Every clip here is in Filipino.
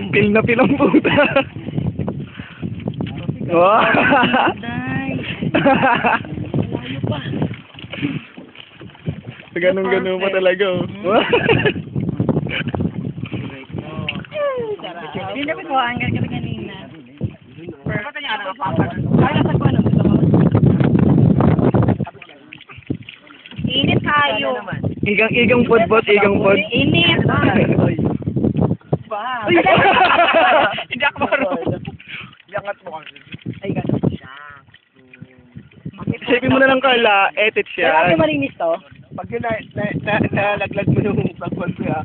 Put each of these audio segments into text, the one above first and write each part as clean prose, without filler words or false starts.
Pil na pil ang puta. Wow. Ganun-ganun pa talaga, oh. Hindi na ko ang gagawin kanina. Pero kanya ano pa? Kaya sa kuno gusto mo. Init kayo. Igang pod, boss, igang pod. Init. Ba? Hindi ako marunong. Yangat mo kasi. Ay, ganun siya. Isipin mo na lang, Carla, edit Pero siya. malinis to. Pag yun nalaglag mo yung pagpon ko ha.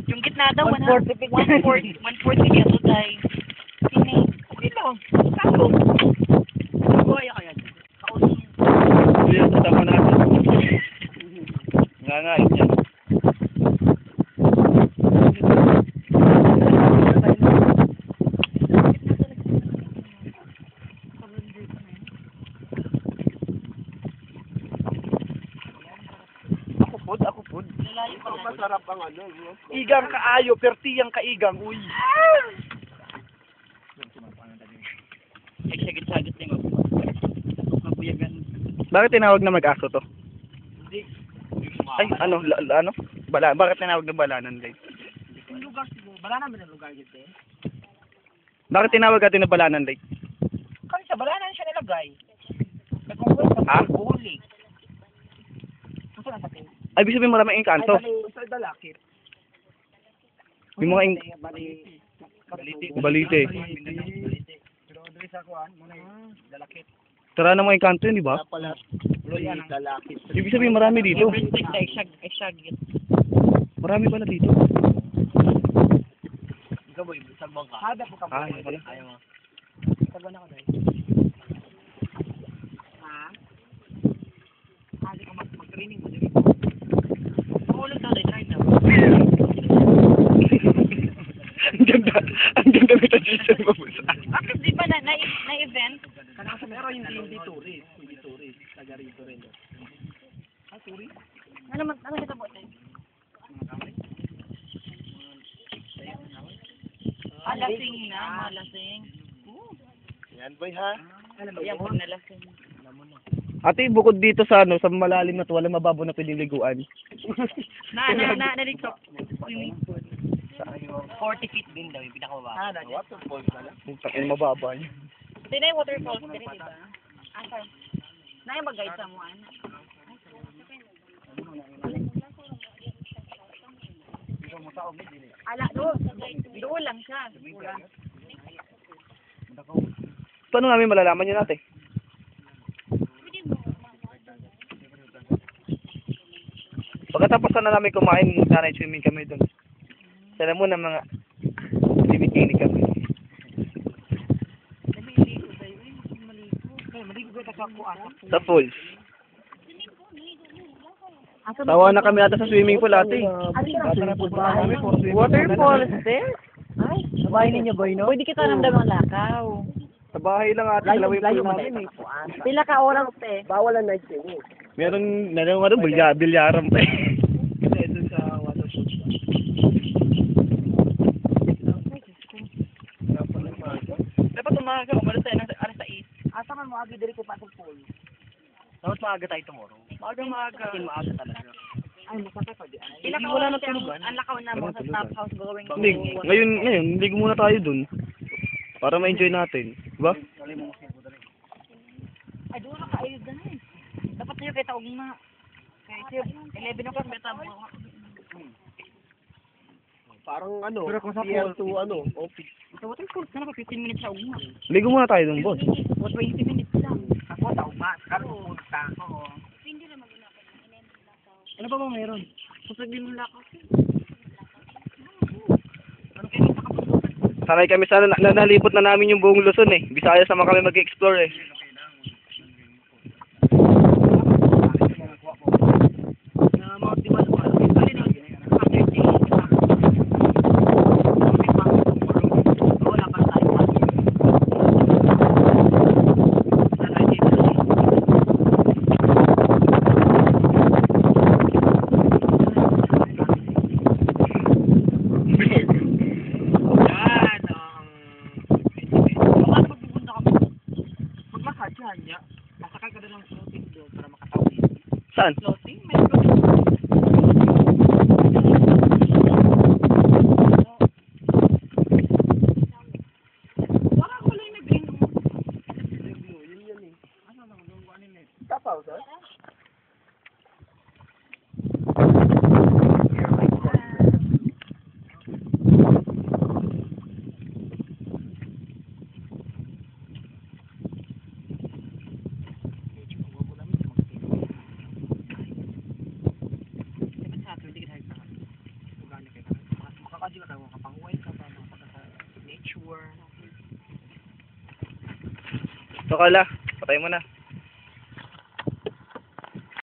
Yung gitna daw 140 peso tayo. Sini. Okay lang. Sako. Buhay ka yan. Hindi yung tatama natin. Nga nga, yan. Ako pod. Masarap ang ano. Igang kaayo, pertiyang kaigang, uy. Sagit-sagit din ako. Mabuyagan. Bakit tinawag na mag-aso to? Hindi. Ay, ano, ano? Bakit tinawag na balanan, Lay? Yung lugar siguro. Bala namin ang lugar dito eh. Bakit tinawag natin na balanan, Lay? Kasi sa bala na siya nilagay. Nagkumpul Ha? sa buhuli. Gusto na sa akin. Ay, ibig sabihin maraming engkanto. Ay, bali, sa dalakit. Yung mga balite. Pero doon sa kuhan, muna yung dalakit. Tara na mga engkanto yun, di ba? Pala, yung dalakit. Ibig sabihin marami dito. Exag. Marami pala dito. Ikaw boy, sa bangka. Hada po ka po. Ah, yun pala. Ayaw mo. Sagon ako dahil. Ha? Hadi ka mag-training mo dito. Mahulog na tayo. Try na. Ang ganda may tradition mo po sa. Bakit di ba na-event? Kana sa meron hindi tourist. Hindi tourist. Taga rito rin. Ah, tourist? Ano kita po tayo? Alasing na, malasing. Yan boy ha? Yan pag nalasing. Ate, bukod dito sa ano, sa malalim na to, walang mababaw na pwedeng liguan. Nalikop. Swimming pool. 40 feet din daw, yung pinakamababa. Ah, waterfall pala. Putang ina, mababa niya. Hindi na yung waterfalls din, di ba? Asa? Na yung mag-guide sa mga ano? Ala, doon lang siya. Paano namin malalaman yun ate? Pagkatapos na namin kumain, sana swimming kami doon. Sana muna mga bibikini kami. Sa falls. Tawa na kami ata sa swimming pool ate. Waterfalls din? Ay, sa bahay ninyo boy no? Pwede kita ramdam ang lakaw. Sa bahay lang ate, Layo kalawin po namin namin eh. Pila ka oras te? Bawal ang night swimming. Meron nga doon, bilyaran pa eh. Kasi doon sa waterfall. Dapat umaga, umalis tayo ng alas 6. Asa man mo agi diri ko pasok pool. Dapat maaga tayo tomorrow. Maaga. Maaga talaga. Ay, masakit pa di. Pila ka Wala oras na tulugan. ang lakaw na mo sa top house going Ngayon, ligo muna tayo dun. Para ma-enjoy natin. Diba? Ay, doon na kaayod na eh. Dapat tayo kay taong na. Kaya 11 o'clock may tabo. Parang ano, Pero kung sa PR pool, to ano, office. Sa waterfalls na pa 15 minutes sa ugma. Ligo muna tayo dun, boss. O 20 minutes lang. Ako sa uma, karon punta. Oo. Ano pa ba meron? Susagin mo lakaw. Sanay kami sana, nalipot na namin yung buong Luzon eh. Bisaya sama kami mag-explore eh. Saan? Floating? May floating. Wala ko lang na green. Tapaw, sir? So, Carla, patay mo na.